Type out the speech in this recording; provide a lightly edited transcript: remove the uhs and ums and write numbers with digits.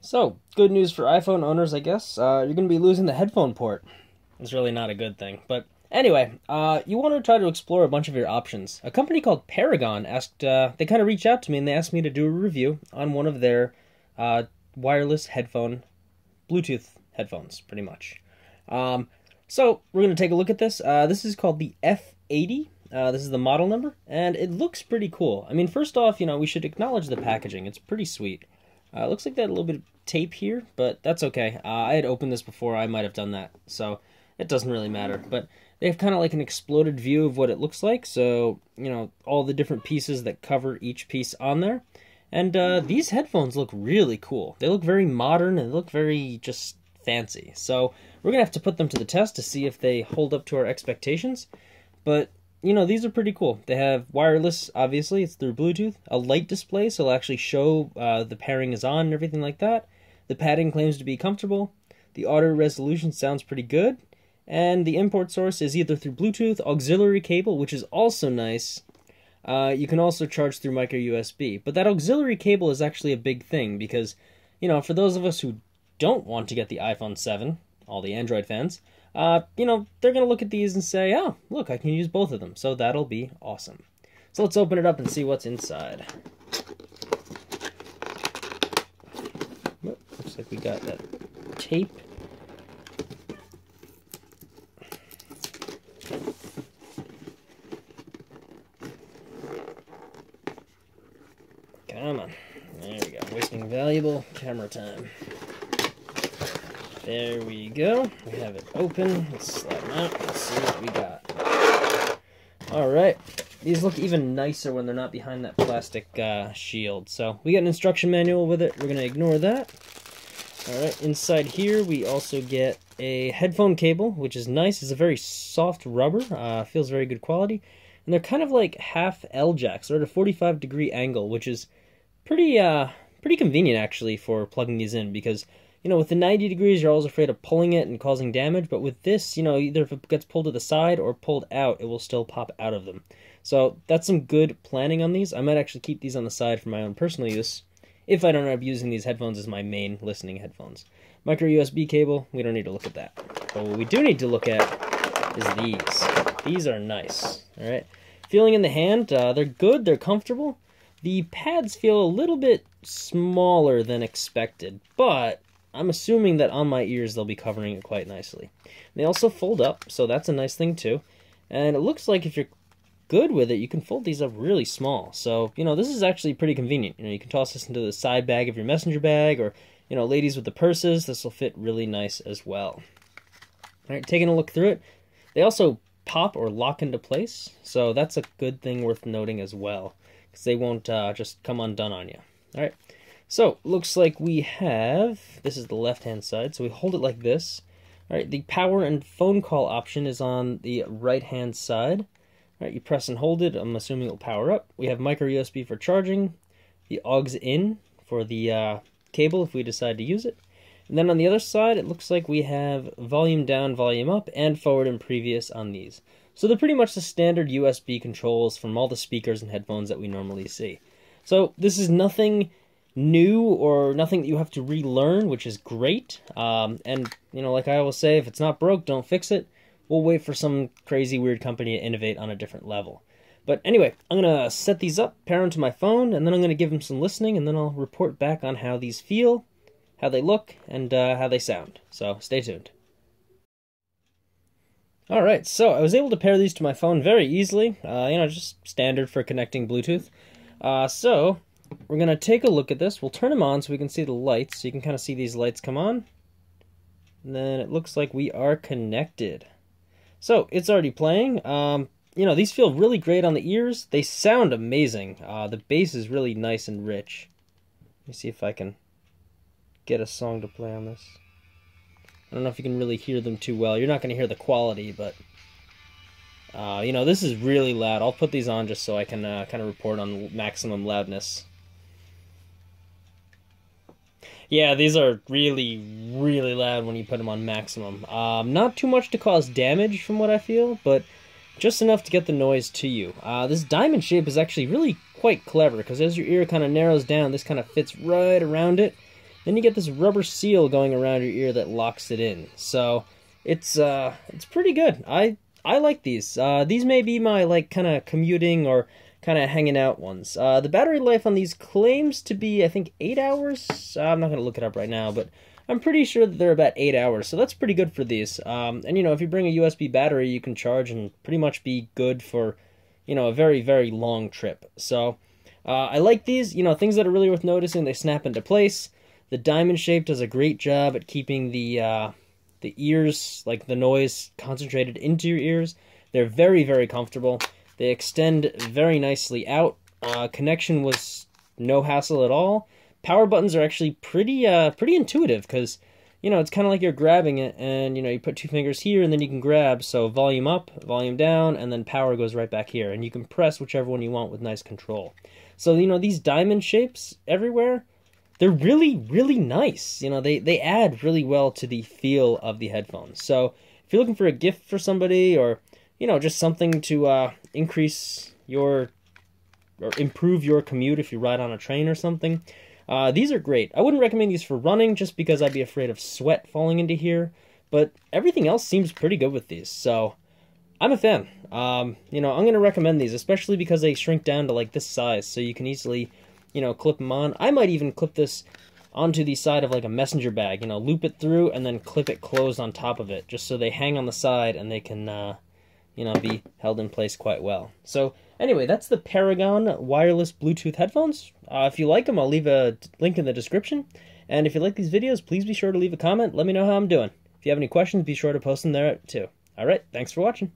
So, good news for iPhone owners, I guess. You're going to be losing the headphone port. It's really not a good thing. But anyway, you want to try to explore a bunch of your options. A company called Paragon asked, they kind of reached out to me and they asked me to do a review on one of their wireless headphone, Bluetooth headphones, pretty much. So, we're going to take a look at this. This is called the F80. This is the model number, and it looks pretty cool. I mean, first off, we should acknowledge the packaging. It's pretty sweet. It looks like they had a little bit of tape here, but that's okay. I had opened this before. I might have done that, so it doesn't really matter. But they have kind of like an exploded view of what it looks like, so, all the different pieces that cover each piece on there. And these headphones look really cool. They look very modern, and they look very just fancy. So we're going to have to put them to the test to see if they hold up to our expectations. But these are pretty cool. They have wireless, obviously, it's through Bluetooth, a light display, so it'll actually show the pairing is on and everything like that. The padding claims to be comfortable. The audio resolution sounds pretty good. And the import source is either through Bluetooth, auxiliary cable, which is also nice. You can also charge through micro USB. But that auxiliary cable is actually a big thing because, for those of us who don't want to get the iPhone 7, all the Android fans, they're going to look at these and say, oh, look, I can use both of them. So that'll be awesome. So let's open it up and see what's inside. Looks like we got that tape. Come on. There we go. Wasting valuable camera time. There we go. We have it open. Let's slide them out. Let's see what we got. Alright. These look even nicer when they're not behind that plastic shield. So we got an instruction manual with it. We're going to ignore that. Alright. Inside here we also get a headphone cable, which is nice. It's a very soft rubber. Feels very good quality. And they're kind of like half L-jacks. They're at a 45-degree angle, which is pretty convenient actually for plugging these in because with the 90 degrees, you're always afraid of pulling it and causing damage, but with this, either if it gets pulled to the side or pulled out, it will still pop out of them. So that's some good planning on these. I might actually keep these on the side for my own personal use if I don't end up using these headphones as my main listening headphones. Micro USB cable, we don't need to look at that. But what we do need to look at is these. These are nice, all right? Feeling in the hand, they're good, they're comfortable. The pads feel a little bit smaller than expected, but I'm assuming that on my ears they'll be covering it quite nicely. They also fold up, so that's a nice thing too. And it looks like if you're good with it, you can fold these up really small. So, this is actually pretty convenient. You can toss this into the side bag of your messenger bag, or, ladies with the purses, this will fit really nice as well. All right, taking a look through it. They also pop or lock into place, so that's a good thing worth noting as well, because they won't just come undone on you. All right. So, looks like we have, this is the left-hand side, so we hold it like this. Alright, the power and phone call option is on the right-hand side. Alright, you press and hold it, I'm assuming it'll power up. We have micro USB for charging, the aux in for the cable if we decide to use it. And then on the other side, it looks like we have volume down, volume up, and forward and previous on these. So they're pretty much the standard USB controls from all the speakers and headphones that we normally see. So, this is nothing new or nothing that you have to relearn, which is great. And like I always say, if it's not broke, don't fix it. We'll wait for some crazy weird company to innovate on a different level. But anyway, I'm gonna set these up, pair them to my phone, and then I'm gonna give them some listening, and then I'll report back on how these feel, how they look, and how they sound. So stay tuned. Alright, so I was able to pair these to my phone very easily, just standard for connecting Bluetooth. So we're going to take a look at this. We'll turn them on so we can see the lights. So you can kind of see these lights come on. And then it looks like we are connected. So it's already playing. These feel really great on the ears. They sound amazing. The bass is really nice and rich. Let me see if I can get a song to play on this. I don't know if you can really hear them too well. You're not going to hear the quality, but this is really loud. I'll put these on just so I can kind of report on maximum loudness. Yeah, these are really, really loud when you put them on maximum. Not too much to cause damage from what I feel, but just enough to get the noise to you. This diamond shape is actually really quite clever, because as your ear kind of narrows down, this kind of fits right around it. then you get this rubber seal going around your ear that locks it in. So it's pretty good. I like these. These may be my like kind of commuting or kind of hanging out ones. The battery life on these claims to be, I think, 8 hours. I'm not going to look it up right now, but I'm pretty sure that they're about 8 hours, so that's pretty good for these. And, you know, if you bring a USB battery, you can charge and pretty much be good for, you know, a very, very long trip. So, I like these. You know, things that are really worth noticing, they snap into place. The diamond shape does a great job at keeping the ears, like the noise, concentrated into your ears. They're very, very comfortable. They extend very nicely out. Connection was no hassle at all. Power buttons are actually pretty intuitive because, you know, it's kind of like you're grabbing it and, you know, you put 2 fingers here and then you can grab. So volume up, volume down, and then power goes right back here. And you can press whichever one you want with nice control. So, you know, these diamond shapes everywhere, they're really, really nice. You know, they add really well to the feel of the headphones. So if you're looking for a gift for somebody or, you know, just something to increase your, or improve your commute if you ride on a train or something, these are great. I wouldn't recommend these for running just because I'd be afraid of sweat falling into here, but everything else seems pretty good with these, so I'm a fan. You know, I'm going to recommend these, especially because they shrink down to like this size, so you can easily, you know, clip them on. I might even clip this onto the side of like a messenger bag, you know, loop it through and then clip it closed on top of it, just so they hang on the side and they can, you know, be held in place quite well. So anyway, that's the Paragon wireless Bluetooth headphones. If you like them, I'll leave a link in the description. And if you like these videos, please be sure to leave a comment. Let me know how I'm doing. If you have any questions, be sure to post them there too. All right, thanks for watching.